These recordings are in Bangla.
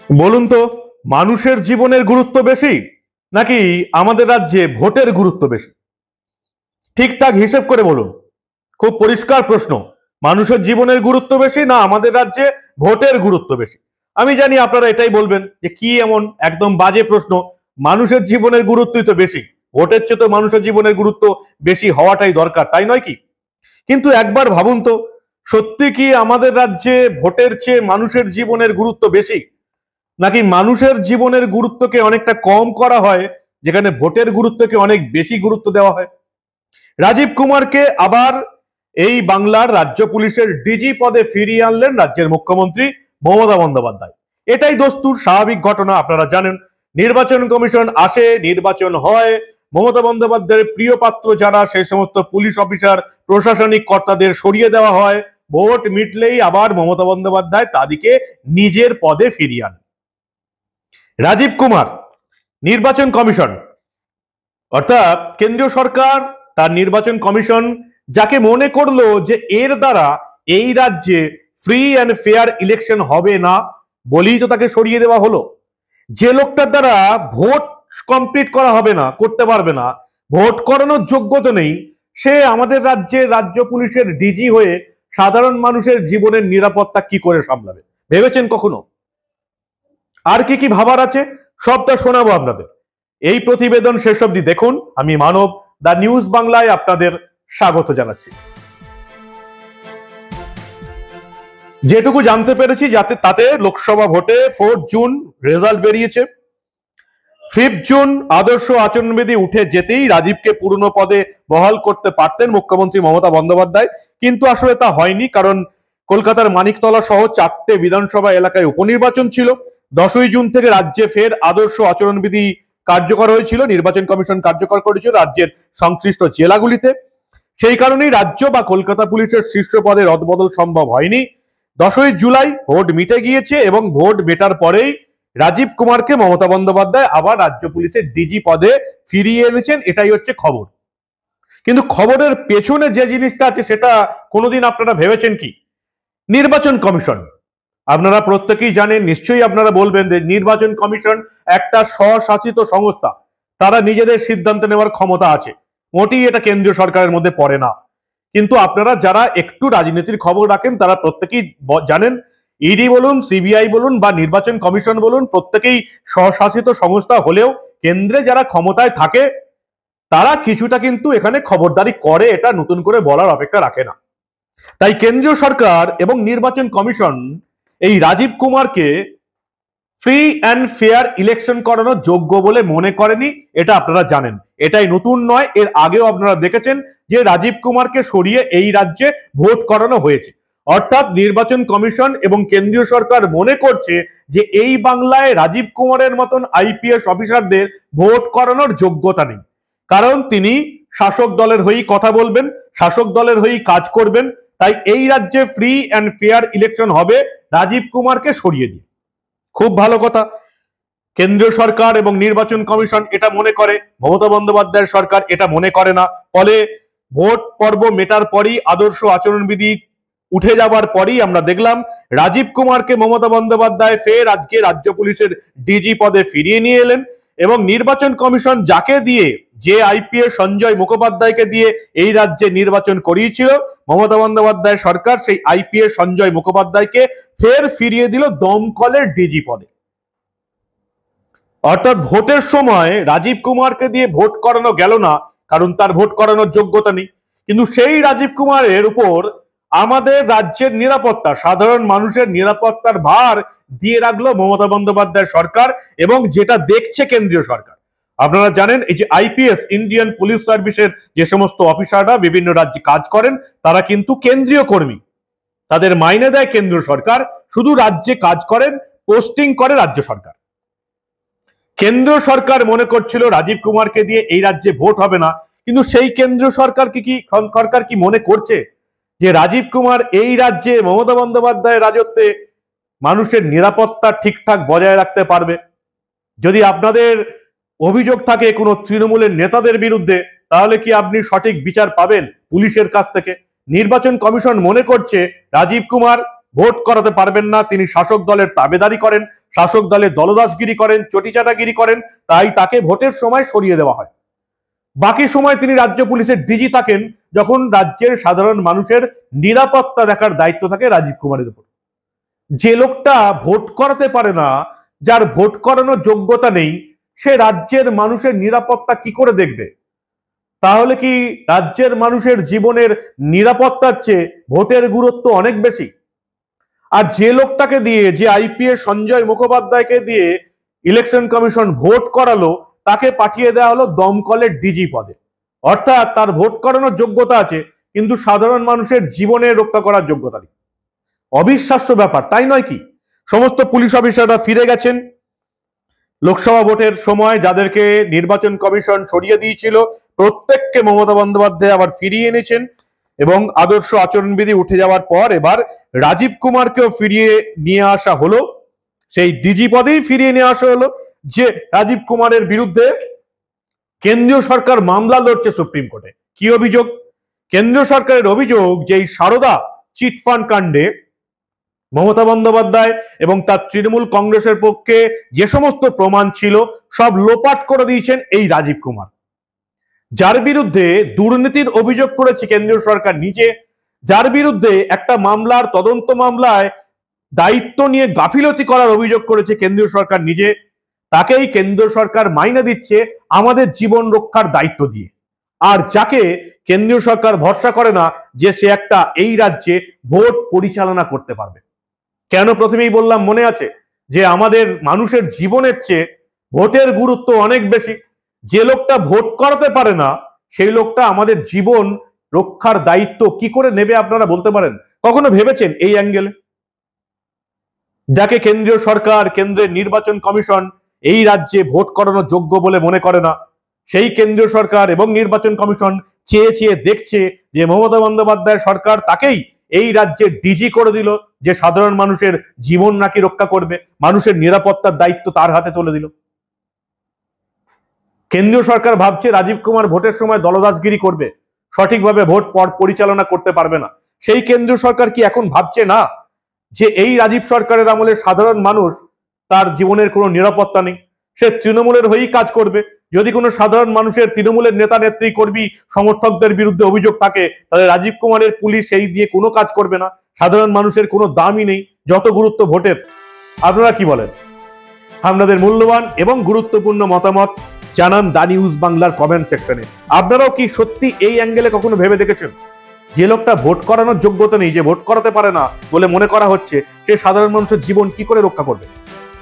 বলুন তো, মানুষের জীবনের গুরুত্ব বেশি নাকি আমাদের রাজ্যে ভোটের গুরুত্ব বেশি? ঠিকঠাক হিসেব করে বলুন। খুব পরিষ্কার প্রশ্ন। মানুষের জীবনের গুরুত্ব বেশি না আমাদের রাজ্যে ভোটের গুরুত্ব বেশি? আমি জানি আপনারা এটাই বলবেন যে কি এমন একদম বাজে প্রশ্ন, মানুষের জীবনের গুরুত্বই তো বেশি, ভোটের চেয়ে তো মানুষের জীবনের গুরুত্ব বেশি হওয়াটাই দরকার, তাই নয় কি? কিন্তু একবার ভাবুন তো, সত্যি কি আমাদের রাজ্যে ভোটের চেয়ে মানুষের জীবনের গুরুত্ব বেশি, নাকি মানুষের জীবনের গুরুত্বকে অনেকটা কম করা হয়, যেখানে ভোটের গুরুত্বকে অনেক বেশি গুরুত্ব দেওয়া হয়? রাজীব কুমারকে আবার এই বাংলার রাজ্য পুলিশের ডিজি পদে ফিরিয়ে আনলেন রাজ্যের মুখ্যমন্ত্রী মমতা বন্দ্যোপাধ্যায়। এটাই দস্তুর স্বাভাবিক ঘটনা, আপনারা জানেন। নির্বাচন কমিশন আসে, নির্বাচন হয়, মমতা বন্দ্যোপাধ্যায়ের প্রিয় পাত্র যারা সেই সমস্ত পুলিশ অফিসার, প্রশাসনিক কর্তাদের সরিয়ে দেওয়া হয়। ভোট মিটলেই আবার মমতা বন্দ্যোপাধ্যায় তাদেরকে নিজের পদে ফিরিয়ে আন। রাজীব কুমার, নির্বাচন কমিশন অর্থাৎ কেন্দ্রীয় সরকার, তার নির্বাচন কমিশন যাকে মনে করলো যে এর দ্বারা এই রাজ্যে ফ্রি অ্যান্ড ফেয়ার ইলেকশন হবে না, বলেই তো তাকে সরিয়ে দেওয়া হলো। যে লোকটার দ্বারা ভোট কমপ্লিট করা হবে না, করতে পারবে না, ভোট করানোর যোগ্যতা নেই, সে আমাদের রাজ্যের রাজ্য পুলিশের ডিজি হয়ে সাধারণ মানুষের জীবনের নিরাপত্তা কি করে সামলাবে? ভেবেছেন কখনো? আর কি কি ভাবার আছে সবটা শোনাবো আপনাদের। এই প্রতিবেদন শেষ অবধি দেখুন। আমি মানব, দা নিউজ বাংলায় আপনাদের স্বাগত জানাচ্ছি। যেটুকু জানতে পেরেছি তাতে লোকসভা ভোটে 4 জুন রেজাল্ট বেরিয়েছে। 5 জুন আদর্শ আচরণবিধি উঠে যেতেই রাজীবকে পুরনো পদে বহাল করতে পারতেন মুখ্যমন্ত্রী মমতা বন্দ্যোপাধ্যায়, কিন্তু আসলে তা হয়নি, কারণ কলকাতার মানিকতলা সহ 4টে বিধানসভা এলাকায় উপনির্বাচন ছিল। 10ই জুন থেকে রাজ্যে ফের আদর্শ আচরণবিধি কার্যকর হয়েছিল, নির্বাচন কমিশন কার্যকর করেছিল রাজ্যের সংশ্লিষ্ট জেলাগুলিতে। সেই কারণেই রাজ্য বা কলকাতা পুলিশের শীর্ষ পদে রদবদল সম্ভব হয়নি। 10ই জুলাই ভোট মিটে গিয়েছে এবং ভোট মেটার পরেই রাজীব কুমারকে মমতা বন্দ্যোপাধ্যায় আবার রাজ্য পুলিশের ডিজি পদে ফিরিয়ে এনেছেন, এটাই হচ্ছে খবর। কিন্তু খবরের পেছনে যে জিনিসটা আছে সেটা কোনোদিন আপনারা ভেবেছেন কি? নির্বাচন কমিশন, আপনারা প্রত্যেকেই জানেন, নিশ্চয়ই আপনারা বলবেন যে নির্বাচন কমিশন একটা স্বশাসিত সংস্থা, তারা নিজেদের সিদ্ধান্ত নেওয়ার ক্ষমতা আছে, মোটেই এটা কেন্দ্রীয় সরকারের মধ্যে পড়ে না। কিন্তু আপনারা যারা একটু রাজনীতির খবর রাখেন তারা প্রত্যেকেই জানেন, ইডি বলুন, সিবিআই বলুন বা নির্বাচন কমিশন বলুন, প্রত্যেকেই স্বশাসিত সংস্থা হলেও কেন্দ্রে যারা ক্ষমতায় থাকে তারা কিছুটা কিন্তু এখানে খবরদারি করে, এটা নতুন করে বলার অপেক্ষা রাখে না। তাই কেন্দ্রীয় সরকার এবং নির্বাচন কমিশন এই রাজীব কুমারকে ফ্রি অ্যান্ড ফেয়ার ইলেকশন করানোর যোগ্য বলে মনে করেনি, এটা আপনারা জানেন। এটাই নতুন নয়, এর আগেও আপনারা দেখেছেন যে রাজীব কুমারকে সরিয়ে এই রাজ্যে ভোট করানো হয়েছে। অর্থাৎ নির্বাচন কমিশন এবং কেন্দ্রীয় সরকার মনে করছে যে এই বাংলায় রাজীব কুমারের মতন আইপিএস অফিসারদের ভোট করানোর যোগ্যতা নেই, কারণ তিনি শাসক দলের হয়েই কথা বলবেন, শাসক দলের হয়েই কাজ করবেন। তাই এই রাজ্যে ফ্রি অ্যান্ড ফেয়ার ইলেকশন হবে রাজীব কুমারকে সরিয়ে দিয়ে। খুব ভালো কথা, কেন্দ্রীয় সরকার এবং নির্বাচন কমিশন এটা মনে করে, মমতা বন্দ্যোপাধ্যায়ের সরকার এটা মনে করে না। ফলে ভোট পর্ব মেটার পরই, আদর্শ আচরণবিধি উঠে যাবার পরই আমরা দেখলাম রাজীব কুমারকে মমতা বন্দ্যোপাধ্যায় ফের আজকে রাজ্য পুলিশের ডিজি পদে ফিরিয়ে নিয়ে এলেন। এবং নির্বাচন কমিশন যাকে দিয়ে, যে আইপিএস সঞ্জয় মুখোপাধ্যায়কে দিয়ে এই রাজ্যে নির্বাচন করিয়েছিল মমতা বন্দ্যোপাধ্যায় সরকার, সেই আইপিএস সঞ্জয় মুখোপাধ্যায়কে ফের ফিরিয়ে দিল দমকলের ডিজি পদে। অর্থাৎ ভোটের সময় রাজীব কুমারকে দিয়ে ভোট করানো গেল না, কারণ তার ভোট করানোর যোগ্যতা নেই। কিন্তু সেই রাজীব কুমারের উপর আমাদের রাজ্যের নিরাপত্তা, সাধারণ মানুষের নিরাপত্তার ভার দিয়ে রাখলো মমতা বন্দ্যোপাধ্যায় সরকার এবং যেটা দেখছে কেন্দ্রীয় সরকার। আপনারা জানেন এই যে আইপিএস, ইন্ডিয়ান পুলিশ সার্ভিসের যে সমস্ত অফিসাররা বিভিন্ন রাজ্যে কাজ করেন, তারা কিন্তু কেন্দ্রীয় কর্মী, তাদের মাইনে দেয় কেন্দ্র সরকার, শুধু রাজ্যে কাজ করেন, পোস্টিং করে রাজ্য সরকার। কেন্দ্র সরকার মনে করছিল রাজীব কুমারকে দিয়ে এই রাজ্যে ভোট হবে না, কিন্তু সেই কেন্দ্র সরকার কি মনে করছে যে রাজীব কুমার এই রাজ্যে মমতা বন্দ্যোপাধ্যায়ের রাজত্বে মানুষের নিরাপত্তা ঠিকঠাক বজায় রাখতে পারবে? যদি আপনাদের অভিযোগ থাকে কোনো তৃণমূলের নেতাদের বিরুদ্ধে, তাহলে কি আপনি সঠিক বিচার পাবেন পুলিশের কাছ থেকে? নির্বাচন কমিশন মনে করছে রাজীব কুমার ভোট করাতে পারবেন না, তিনি শাসক দলের তাবেদারি করেন, শাসক দলের দলদাসগিরি করেন, চটিচাটাগিরি করেন, তাই তাকে ভোটের সময় সরিয়ে দেওয়া হয়। বাকি সময় তিনি রাজ্য পুলিশের ডিজি থাকেন, যখন রাজ্যের সাধারণ মানুষের নিরাপত্তা দেখার দায়িত্ব থাকে রাজীব কুমারের উপর। যে লোকটা ভোট করাতে পারে না, যার ভোট করানোর যোগ্যতা নেই, সে রাজ্যের মানুষের নিরাপত্তা কি করে দেখবে? তাহলে কি রাজ্যের মানুষের জীবনের নিরাপত্তার চেয়ে ভোটের গুরুত্ব অনেক বেশি? আর যে লোকটাকে দিয়ে, যে আইপিএস সঞ্জয় মুখোপাধ্যায়কে দিয়ে ইলেকশন কমিশন ভোট করালো, তাকে পাঠিয়ে দেওয়া হলো দমকলের ডিজি পদে। অর্থাৎ তার ভোট করানোর যোগ্যতা আছে, কিন্তু সাধারণ মানুষের জীবনে রক্ষা করার যোগ্যতা নেই। অবিশ্বাস্য ব্যাপার, তাই নয় কি? সমস্ত পুলিশ অফিসাররা ফিরে গেছেন। লোকসভা ভোটের সময় যাদেরকে নির্বাচন কমিশন সরিয়ে দিয়েছিল, প্রত্যেককে মমতা বন্দ্যোপাধ্যায় আবার ফিরিয়ে এনেছেন, এবং আদর্শ আচরণবিধি উঠে যাওয়ার পর এবার রাজীব কুমারকেও ফিরিয়ে নিয়ে আসা হলো, সেই ডিজি পদেই ফিরিয়ে নিয়ে আসা হলো। যে রাজীব কুমারের বিরুদ্ধে কেন্দ্রীয় সরকার মামলা লড়ছে সুপ্রিম কোর্টে। কি অভিযোগ? কেন্দ্রীয় সরকারের অভিযোগ যে এই সারদা চিটফান্ড কাণ্ডে মমতা বন্দ্যোপাধ্যায় এবং তার তৃণমূল কংগ্রেসের পক্ষে যে সমস্ত প্রমাণ ছিল সব লোপাট করে দিয়েছেন এই রাজীব কুমার, যার বিরুদ্ধে দুর্নীতির অভিযোগ করেছে কেন্দ্রীয় সরকার নিজে, যার বিরুদ্ধে একটা মামলার তদন্ত মামলায় দায়িত্ব নিয়ে গাফিলতি করার অভিযোগ করেছে কেন্দ্রীয় সরকার নিজে, তাকেই কেন্দ্রীয় সরকার মাইনে দিচ্ছে আমাদের জীবন রক্ষার দায়িত্ব দিয়ে। আর যাকে কেন্দ্রীয় সরকার ভরসা করে না যে সে একটা এই রাজ্যে ভোট পরিচালনা করতে পারবে। কেন প্রথমেই বললাম, মনে আছে যে আমাদের মানুষের জীবনের চেয়ে ভোটের গুরুত্ব অনেক বেশি। যে লোকটা ভোট করাতে পারে না, সেই লোকটা আমাদের জীবন রক্ষার দায়িত্ব কি করে নেবে আপনারা বলতে পারেন? কখনো ভেবেছেন এই অ্যাঙ্গেলে? যাকে কেন্দ্রীয় সরকার, কেন্দ্রের নির্বাচন কমিশন এই রাজ্যে ভোট করানোর যোগ্য বলে মনে করে না, সেই কেন্দ্রীয় সরকার এবং নির্বাচন কমিশন চেয়ে চেয়ে দেখছে যে মমতা বন্দ্যোপাধ্যায়ের সরকার তাকেই এই রাজ্যে ডিজি করে দিল, যে সাধারণ মানুষের জীবন নাকি রক্ষা করবে, মানুষের নিরাপত্তার দায়িত্ব তার হাতে তুলে দিল। কেন্দ্রীয় সরকার ভাবছে রাজীব কুমার ভোটের সময় দলদাসগিরি করবে, সঠিকভাবে ভোট পরিচালনা করতে পারবে না। সেই কেন্দ্রীয় সরকার কি এখন ভাবছে না যে এই রাজীব সরকারের আমলে সাধারণ মানুষ, তার জীবনের কোনো নিরাপত্তা নেই, সে তৃণমূলের হয়েই কাজ করবে? যদি কোনো সাধারণ মানুষের, তৃণমূলের নেতা নেত্রী, কর্মী, সমর্থকদের বিরুদ্ধে অভিযোগ থাকে, তাহলে রাজীব কুমারের পুলিশ সেই দিয়ে কোনো কাজ করবে না। সাধারণ মানুষের কোনো দামই নেই, যত গুরুত্ব ভোটের। আপনারা কি বলেন? আপনাদের মূল্যবান এবং গুরুত্বপূর্ণ মতামত জানান দা নিউজ বাংলার কমেন্ট সেকশনে। আপনারাও কি সত্যি এই অ্যাঙ্গেলে কখনো ভেবে দেখেছেন যে লোকটা ভোট করানোর যোগ্যতা নেই, যে ভোট করাতে পারে না বলে মনে করা হচ্ছে, সে সাধারণ মানুষের জীবন কি করে রক্ষা করবে?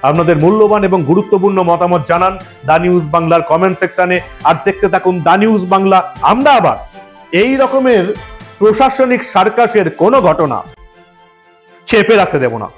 আপনাদের মূল্যবান এবং গুরুত্বপূর্ণ মতামত জানান দা নিউজ বাংলার কমেন্ট সেকশনে। আর দেখতে থাকুন দা নিউজ বাংলা। আমরা আবার এই রকমের প্রশাসনিক সার্কাসের কোনো ঘটনা চেপে রাখতে দেব না।